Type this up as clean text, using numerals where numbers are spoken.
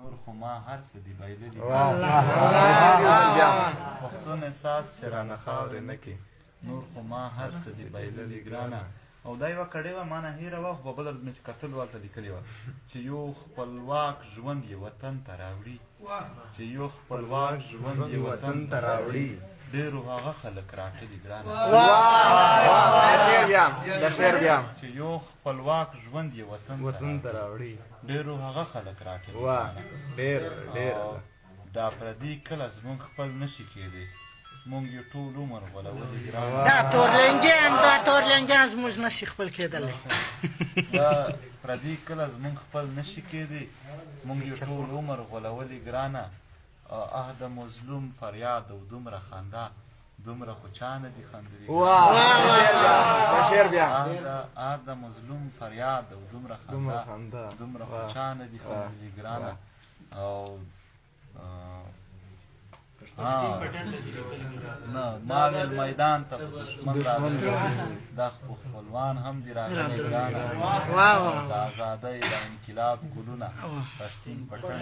نور خو ما هر څه دي بایللي پښتون احساس چې رانه خاورې نه کې نور خو ما هر څه دي بایللي ګرانه. او دا یوه کړې وه ما نه هېره وه خو په بله مې چې کتل ورته لیکلې وه چې یو خپلواک ژوند یې وطن ته راوړي چې یو خپلواک ژوند یې وطن ته راوړي ډېرو هغه خلک راټلي ګرانه چې یو خپلواک ژوند یې وطن ته راوړي ډېرو هغه خلک راټلي دا پردي کله زموږ خپل نشي کېدی مونږ یې ټول عمر غولولي ګرانه دا تورلنګیان زموږ نشي خپل کېدلی دا پردي کله زموږ خپل نشي کېدی مونږ یې ټول عمر غولولي ګرانه اه د مظلوم فریاد او دومره خندا دومره خو چا نه دي خندلي اه د مظلوم فریاد او دومره خندا دومره خو چا نه دي خندلي ګرانه. او نه ما ویل میدان ته په دښمن راغلی دا خو خپلوان هم دي راغلي ګرانه د ازادۍ د انقلاب ګلونه پښتین پټن